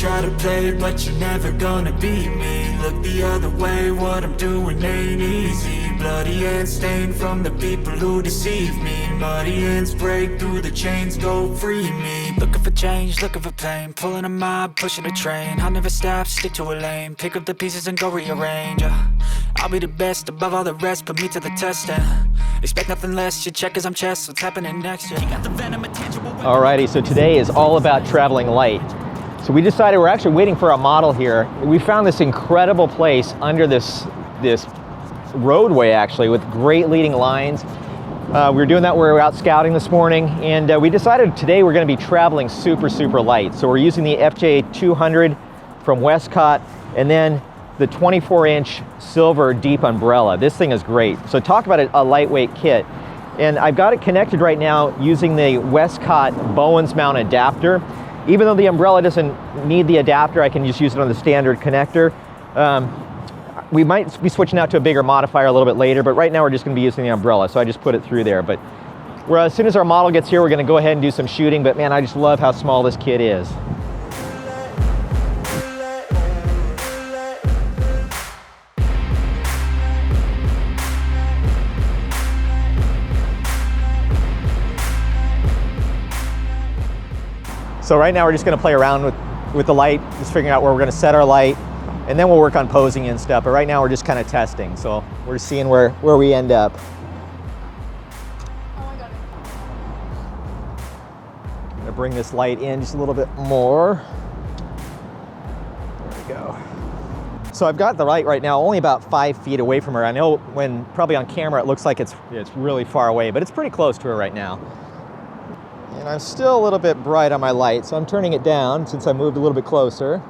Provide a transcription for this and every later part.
try to play, but you're never gonna beat me. Look the other way, what I'm doing ain't easy. Bloody hands stained from the people who deceive me. Muddy hands break through the chains, go free me. Looking for change, looking for pain, pulling a mob, pushing a train. I'll never stop, stick to a lane, pick up the pieces and go rearrange. I'll be the best above all the rest, put me to the test and expect nothing less. You check as I'm chess, what's happening next? You got the venom, tangible. Alrighty, so today is all about traveling light. So we decided we're actually waiting for a model here. We found this incredible place under this roadway actually with great leading lines. We were doing that when we were out scouting this morning, and we decided today we're going to be traveling super light. So we're using the fj200 from Westcott and then the 24-inch silver deep umbrella. This thing is great. So talk about a lightweight kit. And I've got it connected right now using the Westcott Bowens mount adapter. Even though the umbrella doesn't need the adapter, I can just use it on the standard connector. We might be switching out to a bigger modifier a little bit later, but right now we're just going to be using the umbrella, so I just put it through there. But as soon as our model gets here, we're going to go ahead and do some shooting, but man, I just love how small this kit is. So right now we're just going to play around with the light, just figuring out where we're going to set our light, and then we'll work on posing and stuff. But right now we're just kind of testing, so we're just seeing where we end up. Oh, I got it. I'm going to bring this light in just a little bit more. There we go. So I've got the light right now only about 5 feet away from her. I know when probably on camera it looks like it's really far away, but it's pretty close to her right now. And I'm still a little bit bright on my light, so I'm turning it down since I moved a little bit closer.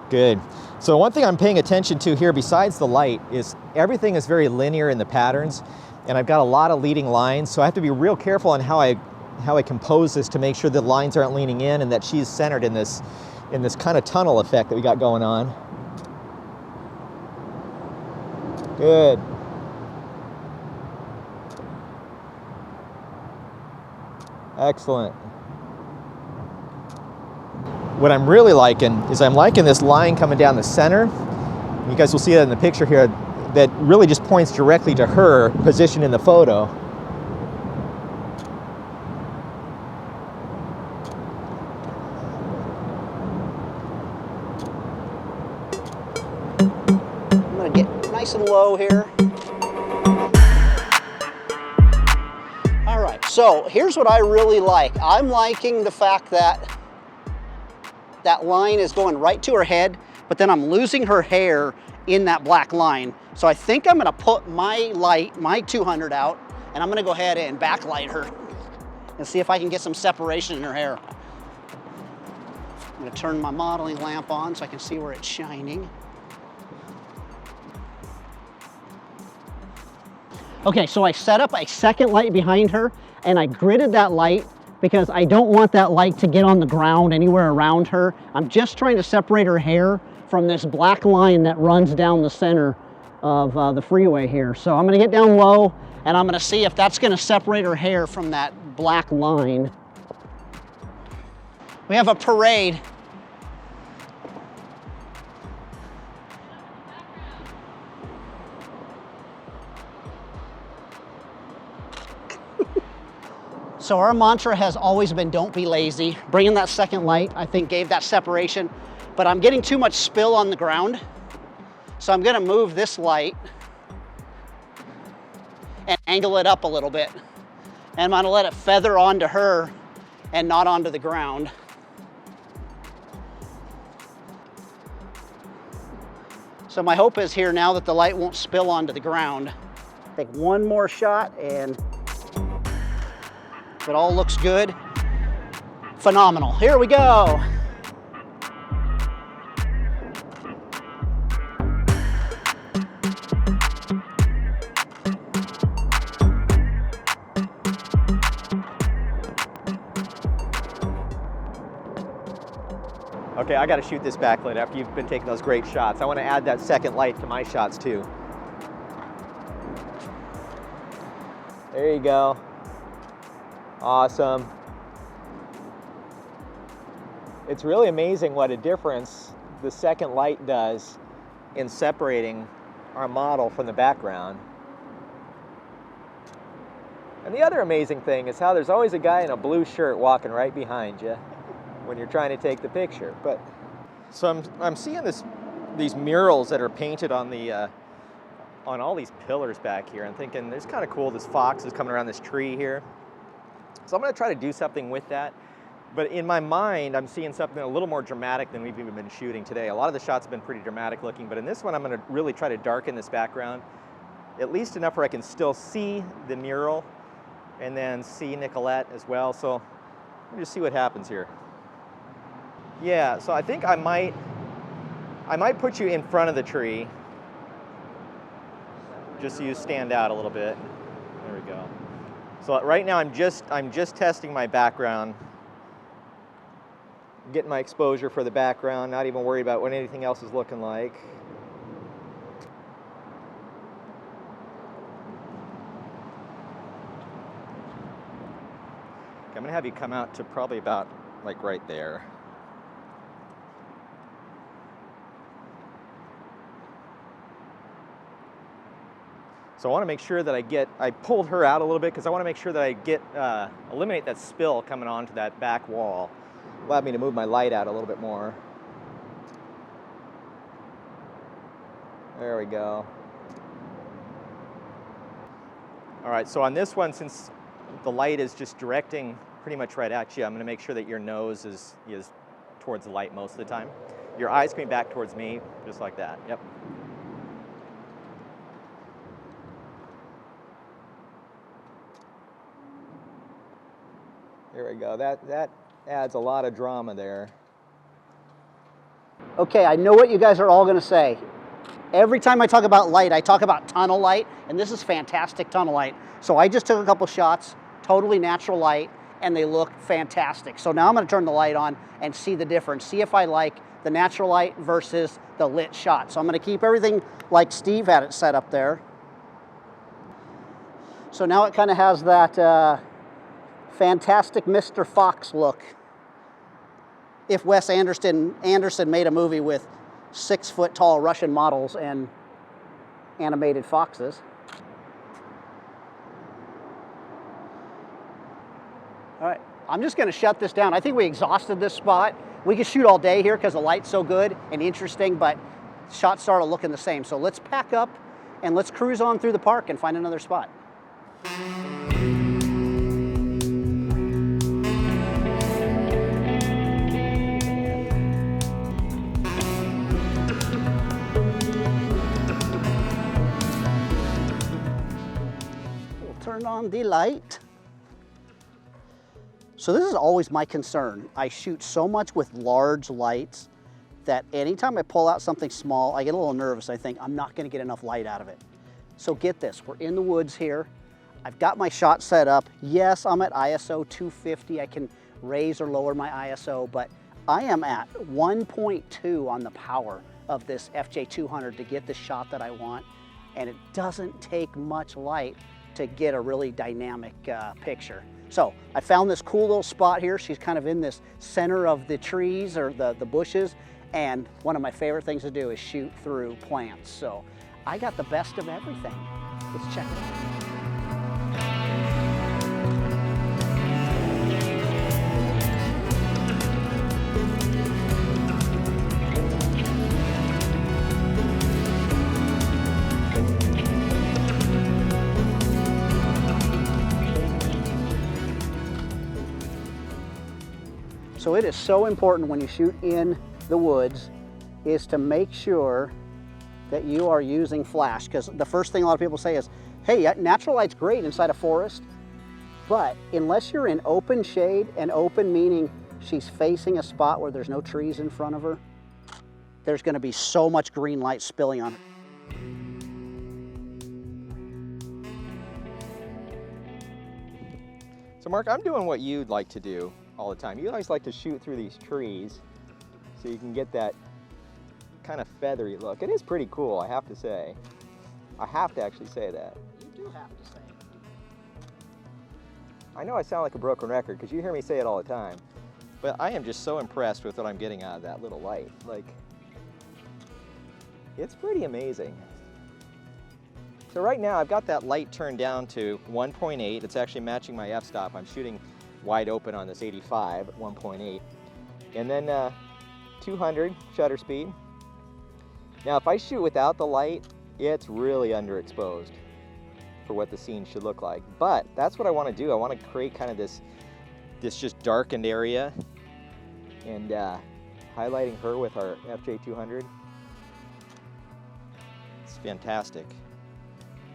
Good. So one thing I'm paying attention to here besides the light is everything is very linear in the patterns, and I've got a lot of leading lines, so I have to be real careful on how I compose this to make sure the lines aren't leaning in and that she's centered in this kind of tunnel effect that we got going on. Good. Excellent. What I'm really liking is I'm liking this line coming down the center. You guys will see that in the picture here, that really just points directly to her position in the photo. I'm going to get nice and low here. All right, so here's what I really like. I'm liking the fact that that line is going right to her head, but then I'm losing her hair in that black line. So I think I'm gonna put my light, my 200 out, and I'm gonna go ahead and backlight her and see if I can get some separation in her hair. I'm gonna turn my modeling lamp on so I can see where it's shining. Okay, so I set up a second light behind her and I gridded that light because I don't want that light to get on the ground anywhere around her. I'm just trying to separate her hair from this black line that runs down the center of the freeway here. So I'm gonna get down low and I'm gonna see if that's gonna separate her hair from that black line. We have a parade. So our mantra has always been don't be lazy. Bringing that second light, I think, gave that separation, but I'm getting too much spill on the ground. So I'm gonna move this light and angle it up a little bit. And I'm gonna let it feather onto her and not onto the ground. So my hope is here now that the light won't spill onto the ground. Take one more shot and if it all looks good, phenomenal. Here we go. Okay, I got to shoot this backlit after you've been taking those great shots. I want to add that second light to my shots too. There you go. Awesome. It's really amazing what a difference the second light does in separating our model from the background. And the other amazing thing is how there's always a guy in a blue shirt walking right behind you when you're trying to take the picture. But so I'm seeing these murals that are painted on the on all these pillars back here. I'm thinking it's kind of cool. This fox is coming around this tree here. So I'm going to try to do something with that. But in my mind, I'm seeing something a little more dramatic than we've even been shooting today. A lot of the shots have been pretty dramatic looking, but in this one, I'm going to really try to darken this background, at least enough where I can still see the mural and then see Nicolette as well. So let me just see what happens here. Yeah, so I think I might put you in front of the tree, just so you stand out a little bit. There we go. So right now I'm just testing my background, getting my exposure for the background, not even worried about what anything else is looking like. Okay, I'm gonna have you come out to probably about like right there. So I want to make sure that I pulled her out a little bit because I want to make sure that I eliminate that spill coming onto that back wall. Allowed me to move my light out a little bit more. There we go. All right, so on this one, since the light is just directing pretty much right at you, I'm going to make sure that your nose is towards the light most of the time. Your eyes coming back towards me, just like that. Yep. There we go. That adds a lot of drama there. Okay, I know what you guys are all going to say. Every time I talk about light, I talk about tunnel light, and this is fantastic tunnel light. So I just took a couple shots, totally natural light, and they look fantastic. So now I'm going to turn the light on and see the difference. See if I like the natural light versus the lit shot. So I'm going to keep everything like Steve had it set up there. So now it kind of has that fantastic Mr. Fox look. If Wes Anderson made a movie with 6-foot-tall Russian models and animated foxes. All right, I'm just going to shut this down. I think we exhausted this spot. We could shoot all day here because the light's so good and interesting, but shots started looking the same. So let's pack up and let's cruise on through the park and find another spot. Turn on the light. So this is always my concern. I shoot so much with large lights that anytime I pull out something small, I get a little nervous. I think I'm not going to get enough light out of it. So get this, we're in the woods here. I've got my shot set up. Yes, I'm at ISO 250. I can raise or lower my ISO, but I am at 1.2 on the power of this fj200 to get the shot that I want. And it doesn't take much light to get a really dynamic picture. So I found this cool little spot here. She's kind of in this center of the trees or the bushes. And one of my favorite things to do is shoot through plants. So I got the best of everything. Let's check it out. So it is so important when you shoot in the woods is to make sure that you are using flash, because the first thing a lot of people say is, hey, natural light's great inside a forest, but unless you're in open shade, and open meaning she's facing a spot where there's no trees in front of her, there's going to be so much green light spilling on her. So Mark, I'm doing what you'd like to do all the time. You always like to shoot through these trees so you can get that kind of feathery look. It is pretty cool, I have to say. I have to actually say that. You do have to say it. I know I sound like a broken record because you hear me say it all the time. But I am just so impressed with what I'm getting out of that little light. Like, it's pretty amazing. So right now I've got that light turned down to 1.8. It's actually matching my f-stop. I'm shooting wide open on this 85 at 1.8. And then 200 shutter speed. Now if I shoot without the light, it's really underexposed for what the scene should look like. But that's what I want to do. I want to create kind of this just darkened area and highlighting her with our fj200. It's fantastic.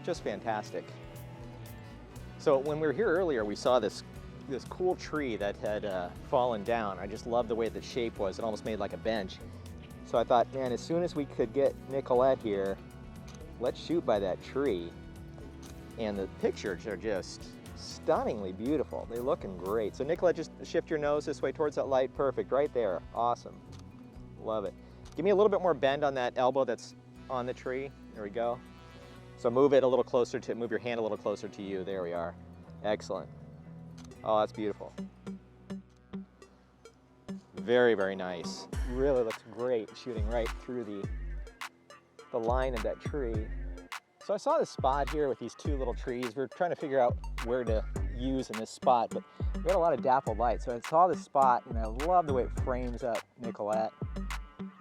Just fantastic. So when we were here earlier, we saw this cool tree that had fallen down. I just loved the way the shape was. It almost made like a bench. So I thought, man, as soon as we could get Nicolette here, let's shoot by that tree. And the pictures are just stunningly beautiful. They're looking great. So Nicolette, just shift your nose this way towards that light. Perfect, right there. Awesome. Love it. Give me a little bit more bend on that elbow that's on the tree. There we go. So move it a little closer to, move your hand a little closer to you. There we are. Excellent. Oh, that's beautiful. Very, very nice. Really looks great shooting right through the line of that tree. So I saw this spot here with these two little trees. We were trying to figure out where to use in this spot, but we had a lot of dappled light. So I saw this spot and I love the way it frames up Nicolette,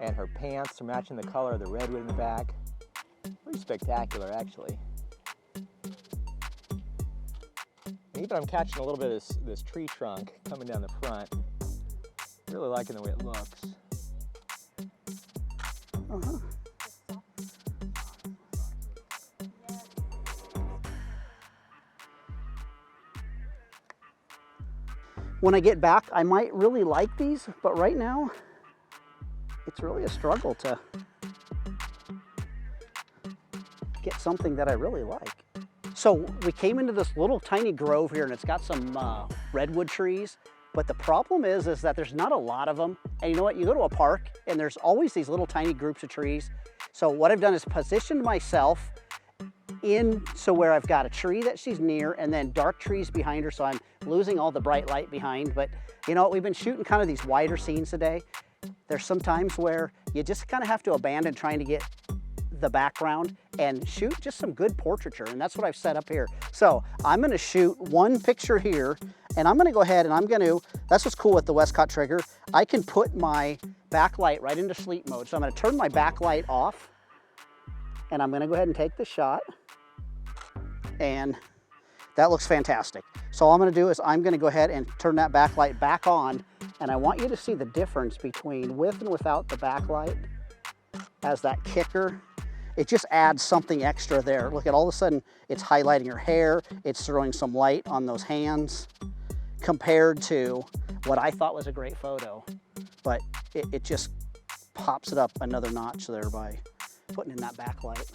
and her pants are matching the color of the redwood in the back. Pretty spectacular, actually. And even I'm catching a little bit of this tree trunk coming down the front. Really liking the way it looks. Uh-huh. When I get back, I might really like these, but right now, it's really a struggle to get something that I really like. So we came into this little tiny grove here and it's got some redwood trees, but the problem is that there's not a lot of them. And you know what, you go to a park and there's always these little tiny groups of trees. So what I've done is positioned myself in so where I've got a tree that she's near and then dark trees behind her, so I'm losing all the bright light behind. But you know, we've been shooting kind of these wider scenes today. There's some times where you just kind of have to abandon trying to get the background and shoot just some good portraiture, and that's what I've set up here. So I'm going to shoot one picture here, and I'm going to go ahead and that's what's cool with the Westcott trigger. I can put my backlight right into sleep mode. So I'm going to turn my backlight off, and I'm going to go ahead and take the shot, and that looks fantastic. So all I'm going to do is I'm going to go ahead and turn that backlight back on, and I want you to see the difference between with and without the backlight as that kicker. It just adds something extra there. Look at, all of a sudden it's highlighting her hair, it's throwing some light on those hands compared to what I thought was a great photo. But it just pops it up another notch there by putting in that backlight.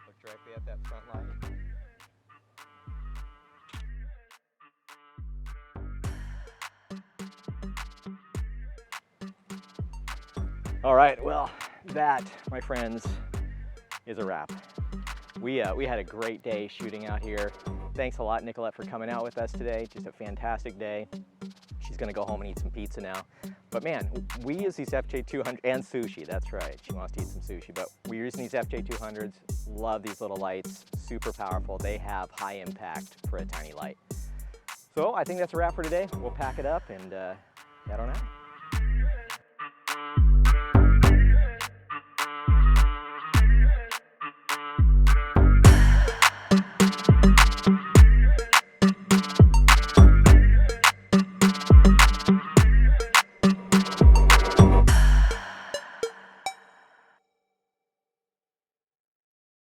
Look directly at that front light. All right, well, that, my friends, is a wrap. We had a great day shooting out here. Thanks a lot, Nicolette, for coming out with us today. Just a fantastic day. She's gonna go home and eat some pizza now. But man, we use these fj200 and sushi, that's right. She wants to eat some sushi, but we're using these fj200s. Love these little lights, super powerful. They have high impact for a tiny light. So I think that's a wrap for today. We'll pack it up and head on out.